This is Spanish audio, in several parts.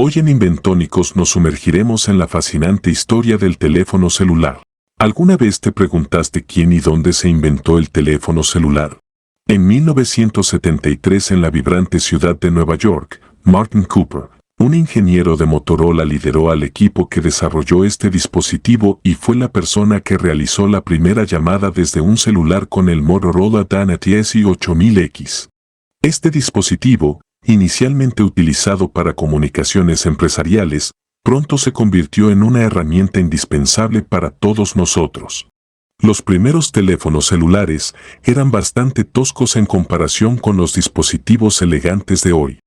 Hoy en Inventónicos nos sumergiremos en la fascinante historia del teléfono celular. ¿Alguna vez te preguntaste quién y dónde se inventó el teléfono celular? En 1973, en la vibrante ciudad de Nueva York, Martin Cooper, un ingeniero de Motorola, lideró al equipo que desarrolló este dispositivo y fue la persona que realizó la primera llamada desde un celular con el Motorola Dana TS8000X. Este dispositivo, inicialmente utilizado para comunicaciones empresariales, pronto se convirtió en una herramienta indispensable para todos nosotros. Los primeros teléfonos celulares eran bastante toscos en comparación con los dispositivos elegantes de hoy.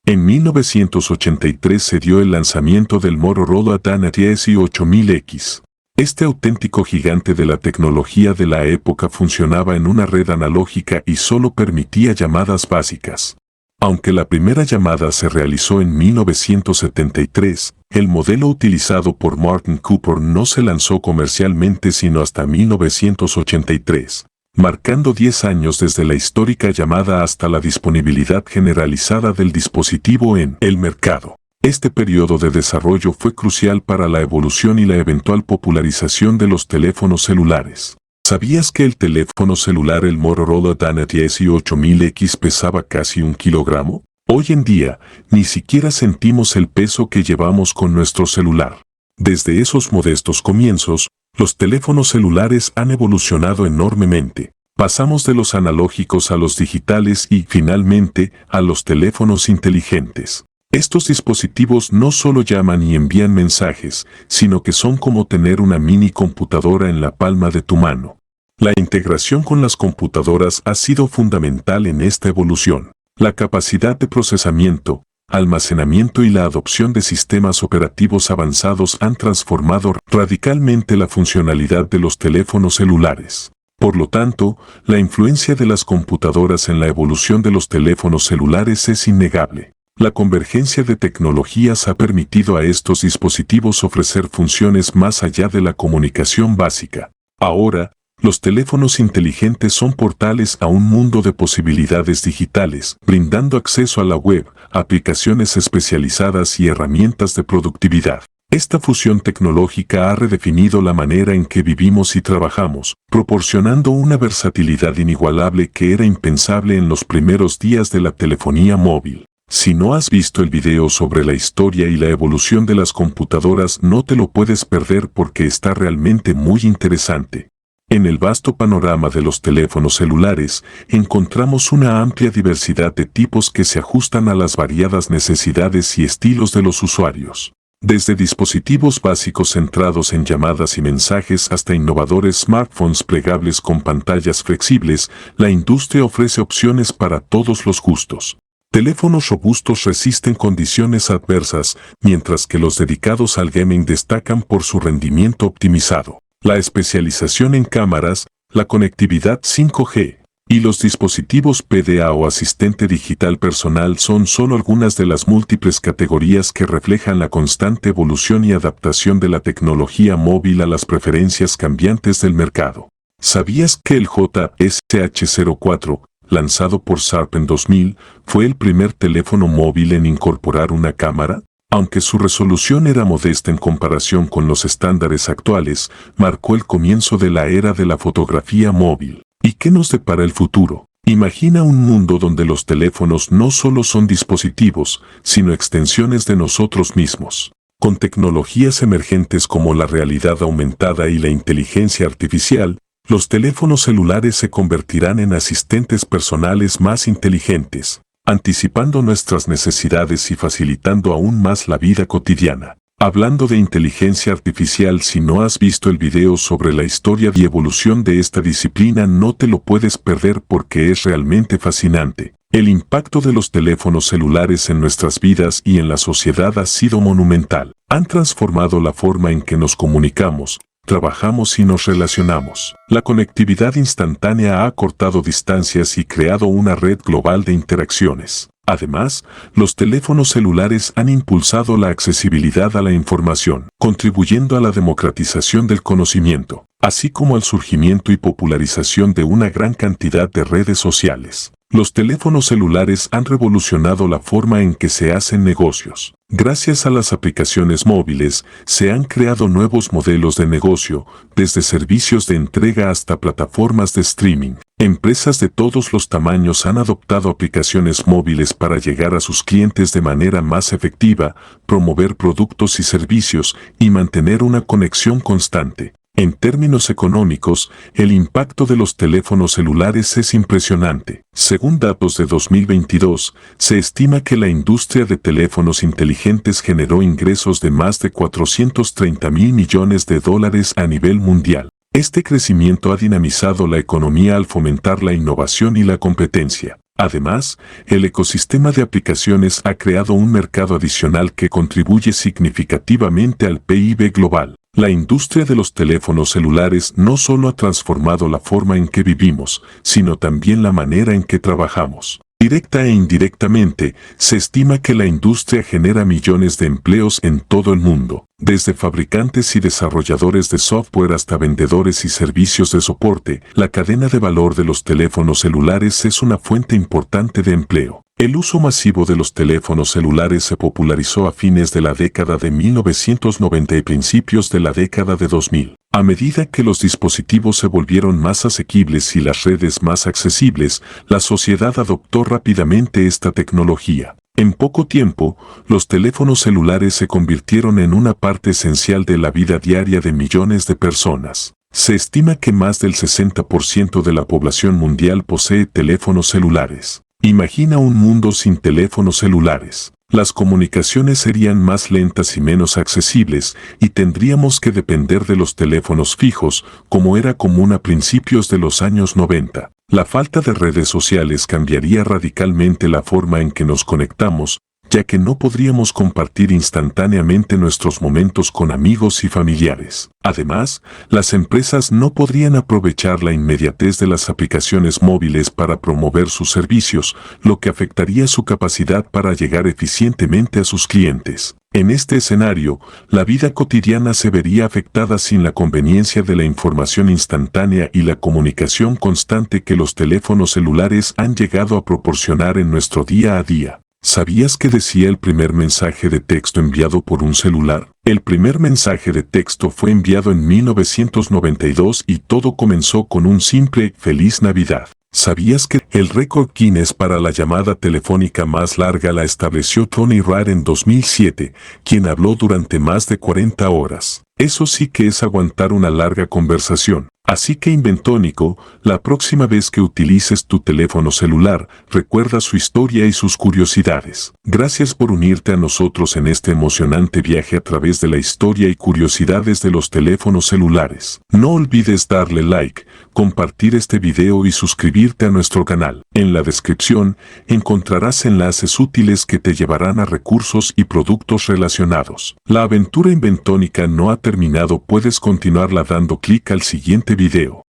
En 1983 se dio el lanzamiento del Motorola Dana TS8000X. Este auténtico gigante de la tecnología de la época funcionaba en una red analógica y solo permitía llamadas básicas. Aunque la primera llamada se realizó en 1973, el modelo utilizado por Martin Cooper no se lanzó comercialmente sino hasta 1983, marcando 10 años desde la histórica llamada hasta la disponibilidad generalizada del dispositivo en el mercado. Este periodo de desarrollo fue crucial para la evolución y la eventual popularización de los teléfonos celulares. ¿Sabías que el teléfono celular, el Motorola Dana TS8000X, pesaba casi 1 kilogramo? Hoy en día, ni siquiera sentimos el peso que llevamos con nuestro celular. Desde esos modestos comienzos, los teléfonos celulares han evolucionado enormemente. Pasamos de los analógicos a los digitales y, finalmente, a los teléfonos inteligentes. Estos dispositivos no solo llaman y envían mensajes, sino que son como tener una mini computadora en la palma de tu mano. La integración con las computadoras ha sido fundamental en esta evolución. La capacidad de procesamiento, almacenamiento y la adopción de sistemas operativos avanzados han transformado radicalmente la funcionalidad de los teléfonos celulares. Por lo tanto, la influencia de las computadoras en la evolución de los teléfonos celulares es innegable. La convergencia de tecnologías ha permitido a estos dispositivos ofrecer funciones más allá de la comunicación básica. Ahora, los teléfonos inteligentes son portales a un mundo de posibilidades digitales, brindando acceso a la web, aplicaciones especializadas y herramientas de productividad. Esta fusión tecnológica ha redefinido la manera en que vivimos y trabajamos, proporcionando una versatilidad inigualable que era impensable en los primeros días de la telefonía móvil. Si no has visto el video sobre la historia y la evolución de las computadoras, no te lo puedes perder porque está realmente muy interesante. En el vasto panorama de los teléfonos celulares, encontramos una amplia diversidad de tipos que se ajustan a las variadas necesidades y estilos de los usuarios. Desde dispositivos básicos centrados en llamadas y mensajes hasta innovadores smartphones plegables con pantallas flexibles, la industria ofrece opciones para todos los gustos. Teléfonos robustos resisten condiciones adversas, mientras que los dedicados al gaming destacan por su rendimiento optimizado. La especialización en cámaras, la conectividad 5G y los dispositivos PDA o asistente digital personal son solo algunas de las múltiples categorías que reflejan la constante evolución y adaptación de la tecnología móvil a las preferencias cambiantes del mercado. ¿Sabías que el JSH04, lanzado por Sharp en 2000, fue el primer teléfono móvil en incorporar una cámara? Aunque su resolución era modesta en comparación con los estándares actuales, marcó el comienzo de la era de la fotografía móvil. ¿Y qué nos depara el futuro? Imagina un mundo donde los teléfonos no solo son dispositivos, sino extensiones de nosotros mismos. Con tecnologías emergentes como la realidad aumentada y la inteligencia artificial, los teléfonos celulares se convertirán en asistentes personales más inteligentes, anticipando nuestras necesidades y facilitando aún más la vida cotidiana. Hablando de inteligencia artificial, si no has visto el video sobre la historia y evolución de esta disciplina, no te lo puedes perder porque es realmente fascinante. El impacto de los teléfonos celulares en nuestras vidas y en la sociedad ha sido monumental. Han transformado la forma en que nos comunicamos, trabajamos y nos relacionamos. La conectividad instantánea ha acortado distancias y creado una red global de interacciones. Además, los teléfonos celulares han impulsado la accesibilidad a la información, contribuyendo a la democratización del conocimiento, así como al surgimiento y popularización de una gran cantidad de redes sociales. Los teléfonos celulares han revolucionado la forma en que se hacen negocios. Gracias a las aplicaciones móviles, se han creado nuevos modelos de negocio, desde servicios de entrega hasta plataformas de streaming. Empresas de todos los tamaños han adoptado aplicaciones móviles para llegar a sus clientes de manera más efectiva, promover productos y servicios y mantener una conexión constante. En términos económicos, el impacto de los teléfonos celulares es impresionante. Según datos de 2022, se estima que la industria de teléfonos inteligentes generó ingresos de más de 430.000 millones de dólares a nivel mundial. Este crecimiento ha dinamizado la economía al fomentar la innovación y la competencia. Además, el ecosistema de aplicaciones ha creado un mercado adicional que contribuye significativamente al PIB global. La industria de los teléfonos celulares no solo ha transformado la forma en que vivimos, sino también la manera en que trabajamos. Directa e indirectamente, se estima que la industria genera millones de empleos en todo el mundo, desde fabricantes y desarrolladores de software hasta vendedores y servicios de soporte. La cadena de valor de los teléfonos celulares es una fuente importante de empleo. El uso masivo de los teléfonos celulares se popularizó a fines de la década de 1990 y principios de la década de 2000. A medida que los dispositivos se volvieron más asequibles y las redes más accesibles, la sociedad adoptó rápidamente esta tecnología. En poco tiempo, los teléfonos celulares se convirtieron en una parte esencial de la vida diaria de millones de personas. Se estima que más del 60% de la población mundial posee teléfonos celulares. Imagina un mundo sin teléfonos celulares. Las comunicaciones serían más lentas y menos accesibles, y tendríamos que depender de los teléfonos fijos, como era común a principios de los años 90. La falta de redes sociales cambiaría radicalmente la forma en que nos conectamos, ya que no podríamos compartir instantáneamente nuestros momentos con amigos y familiares. Además, las empresas no podrían aprovechar la inmediatez de las aplicaciones móviles para promover sus servicios, lo que afectaría su capacidad para llegar eficientemente a sus clientes. En este escenario, la vida cotidiana se vería afectada sin la conveniencia de la información instantánea y la comunicación constante que los teléfonos celulares han llegado a proporcionar en nuestro día a día. ¿Sabías qué decía el primer mensaje de texto enviado por un celular? El primer mensaje de texto fue enviado en 1992 y todo comenzó con un simple "Feliz Navidad". ¿Sabías que el récord Guinness para la llamada telefónica más larga la estableció Tony Reid en 2007, quien habló durante más de 40 horas? Eso sí que es aguantar una larga conversación. Así que Inventónico, la próxima vez que utilices tu teléfono celular, recuerda su historia y sus curiosidades. Gracias por unirte a nosotros en este emocionante viaje a través de la historia y curiosidades de los teléfonos celulares. No olvides darle like, compartir este video y suscribirte a nuestro canal. En la descripción encontrarás enlaces útiles que te llevarán a recursos y productos relacionados. La aventura inventónica no ha terminado, puedes continuarla dando clic al siguiente video.